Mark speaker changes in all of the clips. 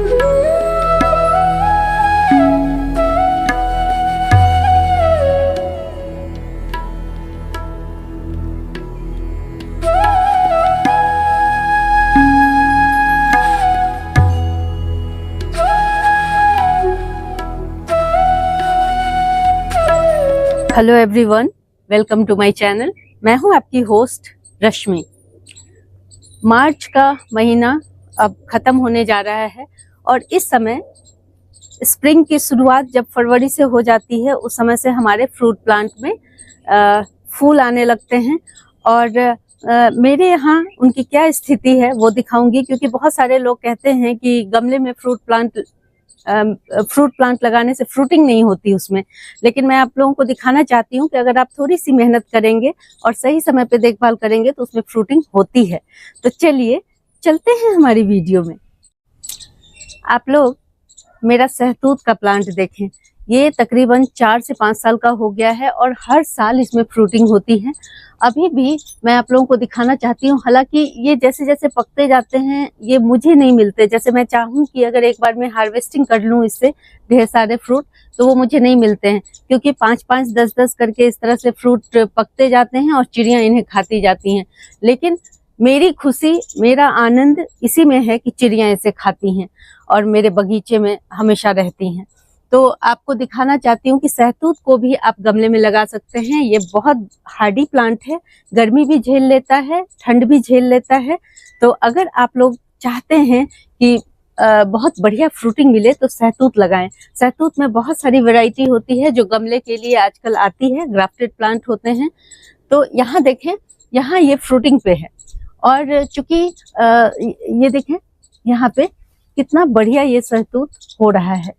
Speaker 1: Hello everyone, welcome to my channel. मैं हूं आपकी होस्ट रश्मि। मार्च का महीना अब ख़त्म होने जा रहा है और इस समय स्प्रिंग की शुरुआत जब फरवरी से हो जाती है, उस समय से हमारे फ्रूट प्लांट में फूल आने लगते हैं। और मेरे यहाँ उनकी क्या स्थिति है वो दिखाऊंगी, क्योंकि बहुत सारे लोग कहते हैं कि गमले में फ्रूट प्लांट लगाने से फ्रूटिंग नहीं होती उसमें। लेकिन मैं आप लोगों को दिखाना चाहती हूँ कि अगर आप थोड़ी सी मेहनत करेंगे और सही समय पे देखभाल करेंगे तो उसमें फ्रूटिंग होती है। तो चलिए चलते हैं हमारी वीडियो में। आप लोग मेरा सहतूत का प्लांट देखें। ये तकरीबन 4 से 5 साल का हो गया है और हर साल इसमें फ्रूटिंग होती है। अभी भी मैं आप लोगों को दिखाना चाहती हूँ। हालांकि ये जैसे जैसे पकते जाते हैं ये मुझे नहीं मिलते। जैसे मैं चाहूँ कि अगर एक बार मैं हार्वेस्टिंग कर लूँ इससे ढेर सारे फ्रूट, तो वो मुझे नहीं मिलते हैं, क्योंकि 5-5, 10-10 करके इस तरह से फ्रूट पकते जाते हैं और चिड़ियाँ इन्हें खाती जाती हैं। लेकिन मेरी खुशी, मेरा आनंद इसी में है कि चिड़ियाँ इसे खाती हैं और मेरे बगीचे में हमेशा रहती हैं। तो आपको दिखाना चाहती हूँ कि सहतूत को भी आप गमले में लगा सकते हैं। ये बहुत हार्डी प्लांट है, गर्मी भी झेल लेता है, ठंड भी झेल लेता है। तो अगर आप लोग चाहते हैं कि बहुत बढ़िया फ्रूटिंग मिले तो सहतूत लगाएं। सहतूत में बहुत सारी वैरायटी होती है जो गमले के लिए आजकल आती है, ग्राफ्टेड प्लांट होते हैं। तो यहाँ देखें, यहाँ ये फ्रूटिंग पे है और चूंकि ये देखें यहाँ पे कितना बढ़िया ये सहतूत हो रहा है।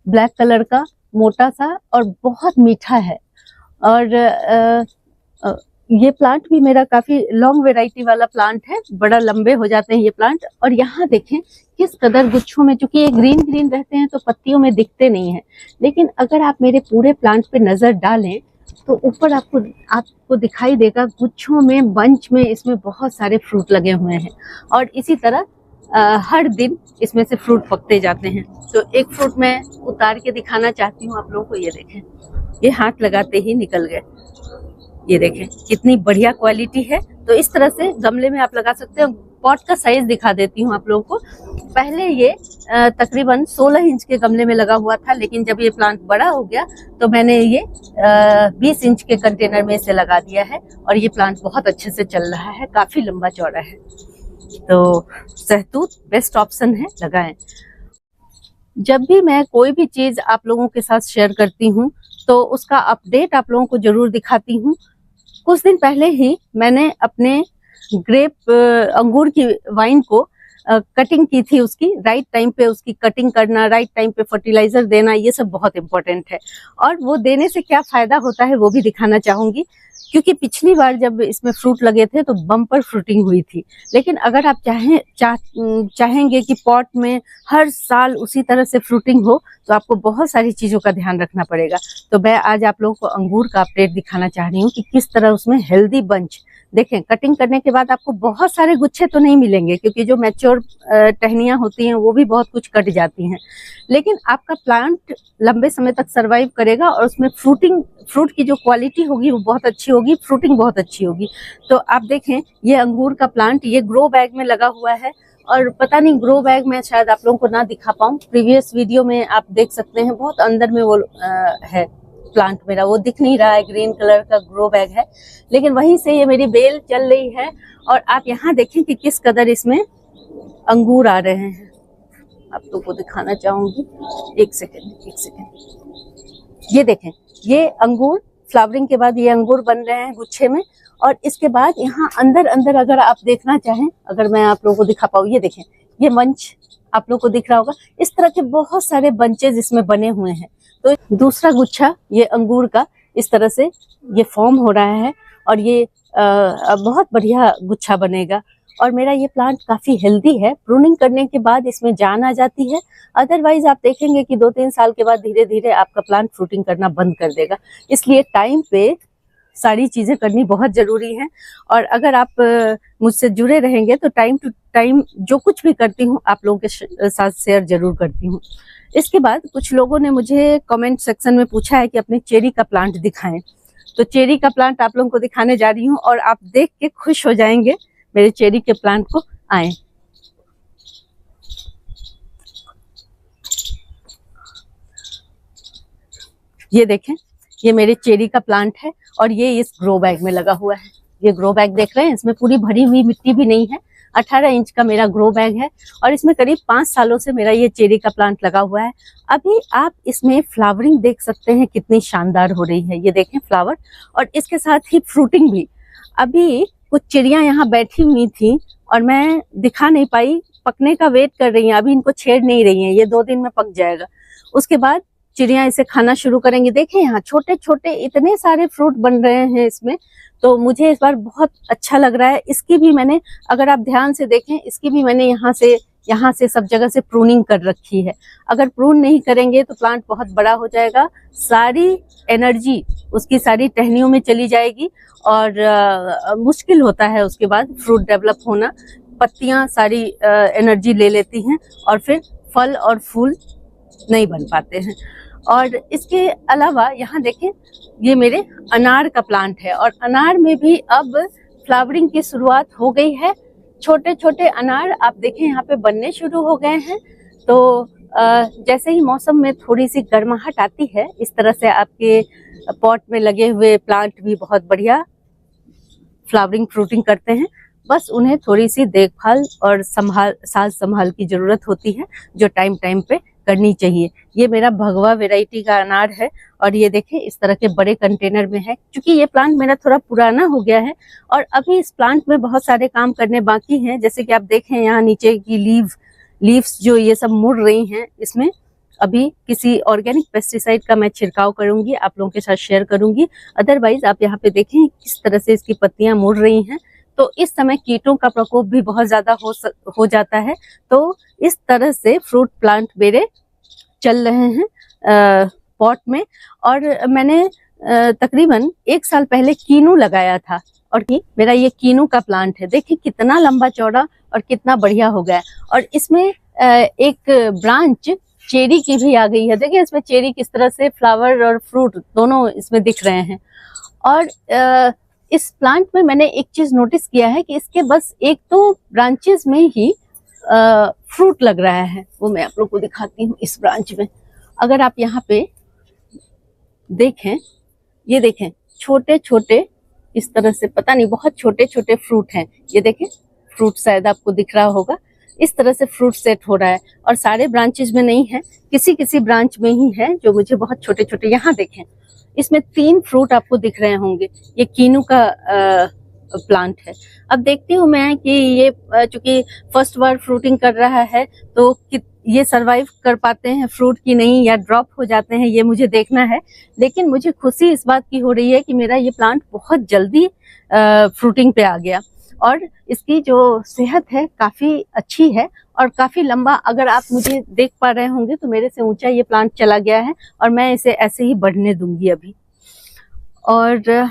Speaker 1: ब्लैक कलर का, मोटा सा और बहुत मीठा है। और ये प्लांट भी मेरा काफी लॉन्ग वैरायटी वाला प्लांट है, बड़ा लंबे हो जाते हैं ये प्लांट। और यहाँ देखें किस कदर गुच्छों में, चूंकि ये ग्रीन ग्रीन रहते हैं तो पत्तियों में दिखते नहीं हैं। लेकिन अगर आप मेरे पूरे प्लांट पे नजर डालें तो ऊपर आपको दिखाई देगा गुच्छों में, बंच में इसमें बहुत सारे फ्रूट लगे हुए हैं। और इसी तरह हर दिन इसमें से फ्रूट पकते जाते हैं। तो एक फ्रूट मैं उतार के दिखाना चाहती हूँ आप लोगों को। ये देखें, ये हाथ लगाते ही निकल गए। ये देखें कितनी बढ़िया क्वालिटी है। तो इस तरह से गमले में आप लगा सकते हैं। पॉट का साइज दिखा देती हूँ आप लोगों को। पहले ये तकरीबन 16 इंच के गमले में लगा हुआ था, लेकिन जब ये प्लांट बड़ा हो गया तो मैंने ये 20 इंच के कंटेनर में इसे लगा दिया है और ये प्लांट बहुत अच्छे से चल रहा है, काफी लंबा चौड़ा है। तो सहतूत बेस्ट ऑप्शन है, लगाएं। जब भी मैं कोई भी चीज आप लोगों के साथ शेयर करती हूँ तो उसका अपडेट आप लोगों को जरूर दिखाती हूँ। कुछ दिन पहले ही मैंने अपने अंगूर की वाइन को कटिंग की थी। उसकी राइट टाइम पे उसकी कटिंग करना, राइट टाइम पे फर्टिलाइजर देना, ये सब बहुत इंपॉर्टेंट है। और वो देने से क्या फायदा होता है वो भी दिखाना चाहूंगी, क्योंकि पिछली बार जब इसमें फ्रूट लगे थे तो बम्पर फ्रूटिंग हुई थी। लेकिन अगर आप चाहेंगे कि पॉट में हर साल उसी तरह से फ्रूटिंग हो तो आपको बहुत सारी चीजों का ध्यान रखना पड़ेगा। तो मैं आज आप लोगों को अंगूर का अपडेट दिखाना चाह रही हूँ कि किस तरह उसमें हेल्दी बंच। देखें, कटिंग करने के बाद आपको बहुत सारे गुच्छे तो नहीं मिलेंगे, क्योंकि जो मैच्योर टहनियां होती हैं वो भी बहुत कुछ कट जाती हैं। लेकिन आपका प्लांट लंबे समय तक सरवाइव करेगा और उसमें फ्रूट की जो क्वालिटी होगी वो बहुत अच्छी होगी, फ्रूटिंग बहुत अच्छी होगी। तो आप देखें, ये अंगूर का प्लांट ये ग्रो बैग में लगा हुआ है। और पता नहीं, ग्रो बैग में शायद आप लोगों को ना दिखा पाऊँ। प्रीवियस वीडियो में आप देख सकते हैं बहुत अंदर में वो है प्लांट मेरा, वो दिख नहीं रहा है। ग्रीन कलर का ग्रो बैग है, लेकिन वहीं से ये मेरी बेल चल रही है। और आप यहाँ देखें कि किस कदर इसमें अंगूर आ रहे हैं। आप लोगों को दिखाना चाहूंगी, एक सेकेंड। ये देखें, ये अंगूर फ्लावरिंग के बाद ये अंगूर बन रहे हैं गुच्छे में। और इसके बाद यहाँ अंदर अगर आप देखना चाहें, अगर मैं आप लोगों को दिखा पाऊँ, ये देखें, ये मंच आप लोगों को दिख रहा होगा। इस तरह के बहुत सारे बंचेज इसमें बने हुए हैं। तो दूसरा गुच्छा ये अंगूर का इस तरह से ये फॉर्म हो रहा है और ये बहुत बढ़िया गुच्छा बनेगा। और मेरा ये प्लांट काफी हेल्दी है। प्रूनिंग करने के बाद इसमें जान आ जाती है। अदरवाइज आप देखेंगे कि 2-3 साल के बाद धीरे धीरे आपका प्लांट फ्रूटिंग करना बंद कर देगा। इसलिए टाइम पे सारी चीजें करनी बहुत जरूरी है। और अगर आप मुझसे जुड़े रहेंगे तो टाइम टू टाइम जो कुछ भी करती हूँ आप लोगों के साथ शेयर जरूर करती हूँ। इसके बाद कुछ लोगों ने मुझे कमेंट सेक्शन में पूछा है कि अपने चेरी का प्लांट दिखाएं, तो चेरी का प्लांट आप लोगों को दिखाने जा रही हूँ और आप देख के खुश हो जाएंगे मेरे चेरी के प्लांट को। आए, ये देखें, ये मेरे चेरी का प्लांट है और ये इस ग्रो बैग में लगा हुआ है। ये ग्रो बैग देख रहे हैं, इसमें पूरी भरी हुई मिट्टी भी नहीं है। 18 इंच का मेरा ग्रो बैग है और इसमें करीब 5 सालों से मेरा ये चेरी का प्लांट लगा हुआ है। अभी आप इसमें फ्लावरिंग देख सकते हैं कितनी शानदार हो रही है। ये देखें फ्लावर, और इसके साथ ही फ्रूटिंग भी। अभी कुछ चिड़ियां यहाँ बैठी हुई थी और मैं दिखा नहीं पाई, पकने का वेट कर रही हैं, अभी इनको छेड़ नहीं रही हैं, ये 2 दिन में पक जाएगा। उसके बाद चिड़ियां इसे खाना शुरू करेंगी। देखें यहाँ छोटे छोटे इतने सारे फ्रूट बन रहे हैं इसमें, तो मुझे इस बार बहुत अच्छा लग रहा है। इसकी भी मैंने, अगर आप ध्यान से देखें, इसकी भी मैंने यहाँ से सब जगह से प्रूनिंग कर रखी है। अगर प्रून नहीं करेंगे तो प्लांट बहुत बड़ा हो जाएगा, सारी एनर्जी उसकी सारी टहनियों में चली जाएगी और मुश्किल होता है उसके बाद फ्रूट डेवलप होना। पत्तियां सारी एनर्जी ले लेती हैं और फिर फल और फूल नहीं बन पाते हैं। और इसके अलावा यहाँ देखें, ये मेरे अनार का प्लांट है और अनार में भी अब फ्लावरिंग की शुरुआत हो गई है। छोटे छोटे अनार आप देखें यहाँ पे बनने शुरू हो गए हैं। तो जैसे ही मौसम में थोड़ी सी गर्माहट आती है, इस तरह से आपके पॉट में लगे हुए प्लांट भी बहुत बढ़िया फ्लावरिंग फ्रूटिंग करते हैं। बस उन्हें थोड़ी सी देखभाल और साज संभाल की जरूरत होती है, जो टाइम टाइम पे करनी चाहिए। ये मेरा भगवा वैरायटी का अनार है और ये देखें इस तरह के बड़े कंटेनर में है, क्योंकि ये प्लांट मेरा थोड़ा पुराना हो गया है और अभी इस प्लांट में बहुत सारे काम करने बाकी हैं। जैसे कि आप देखें यहाँ नीचे की लीव्स जो ये सब मुड़ रही हैं, इसमें अभी किसी ऑर्गेनिक पेस्टिसाइड का मैं छिड़काव करूंगी, आप लोगों के साथ शेयर करूंगी। अदरवाइज आप यहाँ पे देखें किस तरह से इसकी पत्तियां मुड़ रही हैं। तो इस समय कीटों का प्रकोप भी बहुत ज्यादा हो जाता है। तो इस तरह से फ्रूट प्लांट मेरे चल रहे हैं पॉट में। और मैंने तकरीबन 1 साल पहले कीनू लगाया था और मेरा ये कीनू का प्लांट है। देखिए कितना लंबा चौड़ा और कितना बढ़िया हो गया। और इसमें एक ब्रांच चेरी की भी आ गई है। देखिए इसमें चेरी किस तरह से फ्लावर और फ्रूट दोनों इसमें दिख रहे हैं। और इस प्लांट में मैंने एक चीज नोटिस किया है कि इसके बस 1-2 ब्रांचेस में ही फ्रूट लग रहा है, वो मैं आप लोग को दिखाती हूँ। इस ब्रांच में अगर आप यहाँ पे देखें, ये देखें छोटे छोटे इस तरह से, पता नहीं बहुत छोटे छोटे फ्रूट हैं। ये देखें फ्रूट शायद आपको दिख रहा होगा, इस तरह से फ्रूट सेट हो रहा है। और सारे ब्रांचेस में नहीं है, किसी किसी ब्रांच में ही है जो मुझे बहुत छोटे छोटे। यहाँ देखें इसमें 3 फ्रूट आपको दिख रहे होंगे। ये कीनू का प्लांट है। अब देखती हूँ मैं कि ये चूंकि फर्स्ट बार फ्रूटिंग कर रहा है तो ये सरवाइव कर पाते हैं फ्रूट की नहीं, या ड्रॉप हो जाते हैं, ये मुझे देखना है। लेकिन मुझे खुशी इस बात की हो रही है कि मेरा ये प्लांट बहुत जल्दी फ्रूटिंग पे आ गया और इसकी जो सेहत है काफी अच्छी है और काफी लंबा। अगर आप मुझे देख पा रहे होंगे तो मेरे से ऊंचा ये प्लांट चला गया है और मैं इसे ऐसे ही बढ़ने दूंगी अभी। और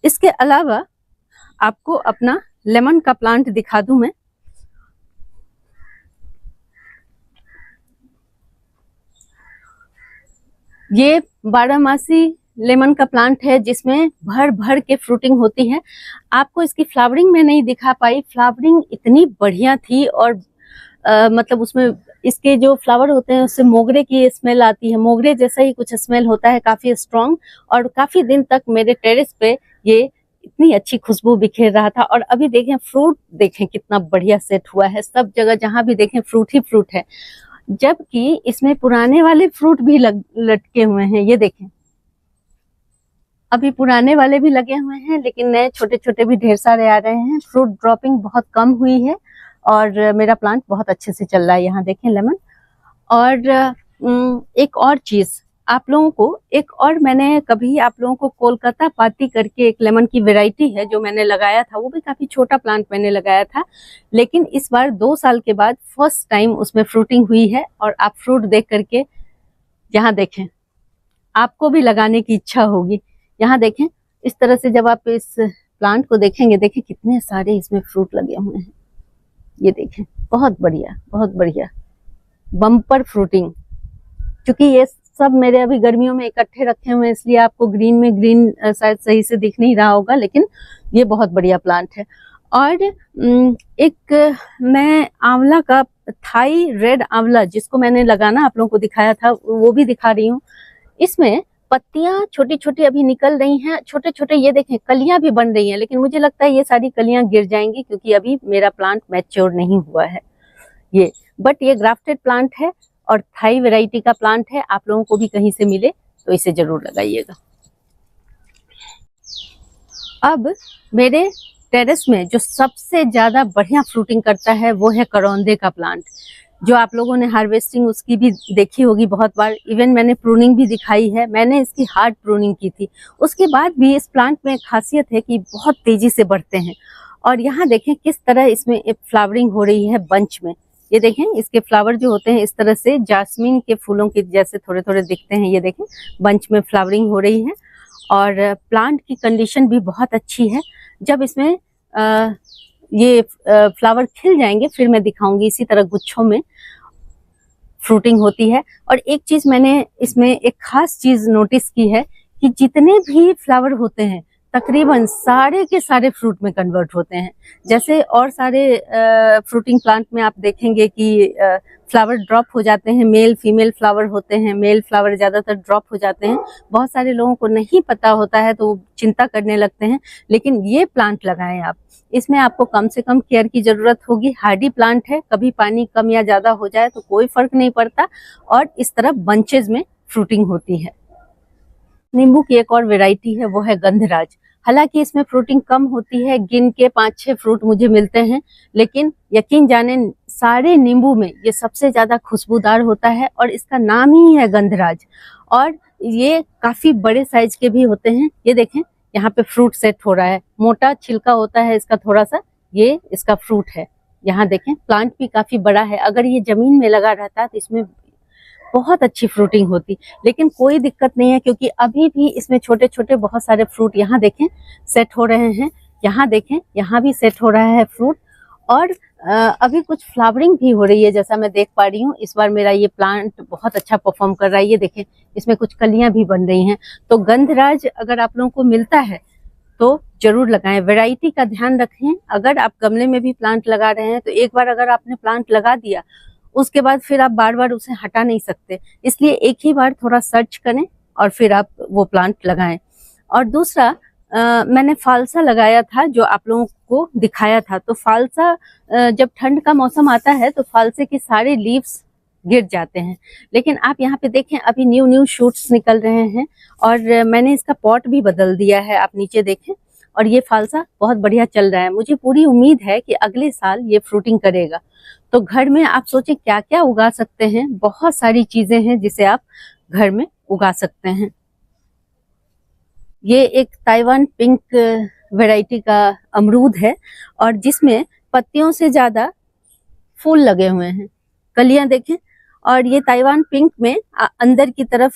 Speaker 1: इसके अलावा आपको अपना लेमन का प्लांट दिखा दूं मैं। ये 12मासी लेमन का प्लांट है जिसमें भर भर के फ्रूटिंग होती है। आपको इसकी फ्लावरिंग में नहीं दिखा पाई, फ्लावरिंग इतनी बढ़िया थी और मतलब उसमें इसके जो फ्लावर होते हैं उससे मोगरे की स्मेल आती है, मोगरे जैसा ही कुछ स्मेल होता है, काफी स्ट्रॉन्ग। और काफी दिन तक मेरे टेरेस पे ये इतनी अच्छी खुशबू बिखेर रहा था। और अभी देखें फ्रूट, देखें कितना बढ़िया सेट हुआ है, सब जगह जहां भी देखें फ्रूट ही फ्रूट है। जबकि इसमें पुराने वाले फ्रूट भी लटके हुए हैं। ये देखें अभी पुराने वाले भी लगे हुए हैं, लेकिन नए छोटे छोटे भी ढेर सारे आ रहे हैं। फ्रूट ड्रॉपिंग बहुत कम हुई है और मेरा प्लांट बहुत अच्छे से चल रहा है। यहाँ देखें लेमन। और एक और चीज आप लोगों को, एक और मैंने कभी आप लोगों को कोलकाता पार्टी करके एक लेमन की वैरायटी है जो मैंने लगाया था, वो भी काफी छोटा प्लांट मैंने लगाया था। लेकिन इस बार 2 साल के बाद फर्स्ट टाइम उसमें फ्रूटिंग हुई है और आप फ्रूट देख करके यहाँ देखें, आपको भी लगाने की इच्छा होगी। यहाँ देखें, इस तरह से जब आप इस प्लांट को देखेंगे, देखें कितने सारे इसमें फ्रूट लगे हुए हैं। ये देखें, बहुत बढ़िया, बहुत बढ़िया, बम्पर फ्रूटिंग। क्योंकि ये सब मेरे अभी गर्मियों में इकट्ठे रखे हुए हैं, इसलिए आपको ग्रीन में ग्रीन शायद सही से दिख नहीं रहा होगा, लेकिन ये बहुत बढ़िया प्लांट है। और एक मैं आंवला का, थाई रेड आंवला, जिसको मैंने लगाना आप लोगों को दिखाया था, वो भी दिखा रही हूँ। इसमें पत्तियां छोटी छोटी अभी निकल रही हैं, छोटे छोटे, ये देखें कलियां भी बन रही हैं, लेकिन मुझे लगता है ये सारी कलियां गिर जाएंगी क्योंकि अभी मेरा प्लांट मैच्योर नहीं हुआ है ये। बट ये ग्राफ्टेड प्लांट है और थाई वैरायटी का प्लांट है। आप लोगों को भी कहीं से मिले तो इसे जरूर लगाइएगा। अब मेरे टेरेस में जो सबसे ज्यादा बढ़िया फ्रूटिंग करता है वो है करौंदे का प्लांट, जो आप लोगों ने हार्वेस्टिंग उसकी भी देखी होगी बहुत बार। इवन मैंने प्रूनिंग भी दिखाई है, मैंने इसकी हार्ड प्रूनिंग की थी। उसके बाद भी इस प्लांट में खासियत है कि बहुत तेजी से बढ़ते हैं। और यहाँ देखें किस तरह इसमें फ्लावरिंग हो रही है बंच में। ये देखें, इसके फ्लावर जो होते हैं इस तरह से जास्मीन के फूलों के जैसे थोड़े थोड़े दिखते हैं। ये देखें, बंच में फ्लावरिंग हो रही है और प्लांट की कंडीशन भी बहुत अच्छी है। जब इसमें ये फ्लावर खिल जाएंगे फिर मैं दिखाऊंगी, इसी तरह गुच्छों में फ्रूटिंग होती है। और एक चीज मैंने इसमें एक खास चीज नोटिस की है कि जितने भी फ्लावर होते हैं तकरीबन सारे के सारे फ्रूट में कन्वर्ट होते हैं। जैसे और सारे फ्रूटिंग प्लांट में आप देखेंगे कि फ्लावर ड्रॉप हो जाते हैं, मेल फीमेल फ्लावर होते हैं, मेल फ्लावर ज्यादातर ड्रॉप हो जाते हैं। बहुत सारे लोगों को नहीं पता होता है तो चिंता करने लगते हैं, लेकिन ये प्लांट लगाएं आप। इसमें आपको कम से कम केयर की जरूरत होगी। हार्डी प्लांट है, कभी पानी कम या ज्यादा हो जाए तो कोई फर्क नहीं पड़ता। और इस तरह बंचेज में फ्रूटिंग होती है। नींबू की एक और वैरायटी है, वो है गंधराज। हालांकि इसमें फ्रूटिंग कम होती है, गिन के 5-6 फ्रूट मुझे मिलते हैं, लेकिन यकीन जाने सारे नींबू में ये सबसे ज्यादा खुशबूदार होता है और इसका नाम ही है गंधराज। और ये काफी बड़े साइज के भी होते हैं। ये देखें, यहाँ पे फ्रूट सेट हो रहा है, मोटा छिलका होता है इसका थोड़ा सा, ये इसका फ्रूट है। यहाँ देखें, प्लांट भी काफी बड़ा है। अगर ये जमीन में लगा रहता तो इसमें बहुत अच्छी फ्रूटिंग होती, लेकिन कोई दिक्कत नहीं है क्योंकि अभी भी इसमें छोटे छोटे बहुत सारे फ्रूट यहाँ देखें सेट हो रहे हैं। यहाँ देखें, यहाँ भी सेट हो रहा है फ्रूट। और अभी कुछ फ्लावरिंग भी हो रही है, जैसा मैं देख पा रही हूँ। इस बार मेरा ये प्लांट बहुत अच्छा परफॉर्म कर रहा है। ये देखें, इसमें कुछ कलियां भी बन रही हैं। तो गंधराज अगर आप लोगों को मिलता है तो जरूर लगाएं। वैरायटी का ध्यान रखें। अगर आप गमले में भी प्लांट लगा रहे हैं तो एक बार अगर आपने प्लांट लगा दिया उसके बाद फिर आप बार बार उसे हटा नहीं सकते, इसलिए एक ही बार थोड़ा सर्च करें और फिर आप वो प्लांट लगाएं। और दूसरा, मैंने फालसा लगाया था जो आप लोगों को दिखाया था। तो फालसा जब ठंड का मौसम आता है तो फालसे के सारे लीव्स गिर जाते हैं, लेकिन आप यहाँ पे देखें अभी न्यू शूट्स निकल रहे हैं। और मैंने इसका पॉट भी बदल दिया है, आप नीचे देखें। और ये फालसा बहुत बढ़िया चल रहा है। मुझे पूरी उम्मीद है कि अगले साल ये फ्रूटिंग करेगा। तो घर में आप सोचें क्या क्या उगा सकते हैं। बहुत सारी चीजें हैं जिसे आप घर में उगा सकते हैं। ये एक ताइवान पिंक वैरायटी का अमरूद है और जिसमें पत्तियों से ज्यादा फूल लगे हुए हैं, कलियां देखें। और ये ताइवान पिंक में अंदर की तरफ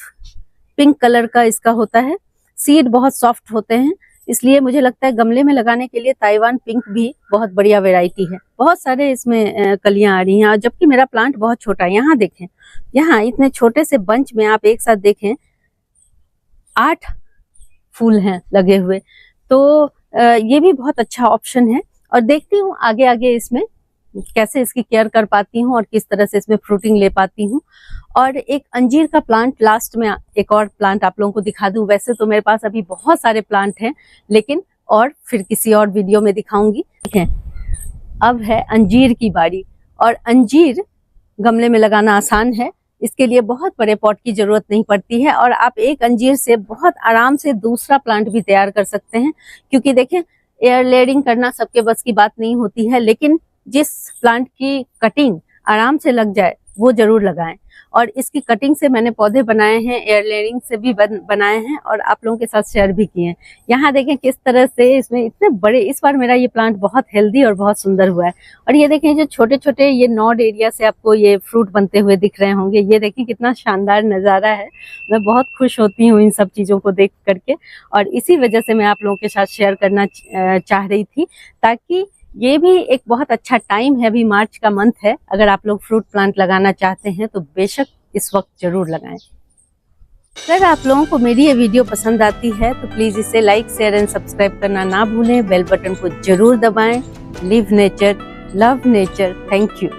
Speaker 1: पिंक कलर का इसका होता है। सीड बहुत सॉफ्ट होते हैं, इसलिए मुझे लगता है गमले में लगाने के लिए ताइवान पिंक भी बहुत बढ़िया वैरायटी है। बहुत सारे इसमें कलियां आ रही हैं, और जबकि मेरा प्लांट बहुत छोटा है। यहाँ देखें, यहाँ इतने छोटे से बंच में आप एक साथ देखें 8 फूल हैं लगे हुए। तो ये भी बहुत अच्छा ऑप्शन है। और देखती हूँ आगे आगे इसमें कैसे इसकी केयर कर पाती हूँ और किस तरह से इसमें फ्रूटिंग ले पाती हूँ। और एक अंजीर का प्लांट, लास्ट में एक और प्लांट आप लोगों को दिखा दूं। वैसे तो मेरे पास अभी बहुत सारे प्लांट हैं, लेकिन और फिर किसी और वीडियो में दिखाऊंगी। अब है अंजीर की बारी। और अंजीर गमले में लगाना आसान है, इसके लिए बहुत बड़े पॉट की जरूरत नहीं पड़ती है। और आप एक अंजीर से बहुत आराम से दूसरा प्लांट भी तैयार कर सकते हैं। क्योंकि देखें, एयर लेयरिंग करना सबके बस की बात नहीं होती है, लेकिन जिस प्लांट की कटिंग आराम से लग जाए वो जरूर लगाएं। और इसकी कटिंग से मैंने पौधे बनाए हैं, एयर लेयरिंग से भी बनाए हैं और आप लोगों के साथ शेयर भी किए हैं। यहाँ देखें किस तरह से इसमें इतने बड़े, इस बार मेरा ये प्लांट बहुत हेल्दी और बहुत सुंदर हुआ है। और ये देखें जो छोटे छोटे ये नॉड एरिया से आपको ये फ्रूट बनते हुए दिख रहे होंगे, ये देखें कितना शानदार नज़ारा है। मैं बहुत खुश होती हूँ इन सब चीज़ों को देख करके, और इसी वजह से मैं आप लोगों के साथ शेयर करना चाह रही थी, ताकि ये भी एक बहुत अच्छा टाइम है। अभी मार्च का मंथ है, अगर आप लोग फ्रूट प्लांट लगाना चाहते हैं तो बेशक इस वक्त जरूर लगाएं। अगर आप लोगों को मेरी ये वीडियो पसंद आती है तो प्लीज़ इसे लाइक, शेयर एंड सब्सक्राइब करना ना भूलें। बेल बटन को जरूर दबाएं। Live nature, love nature. Thank you.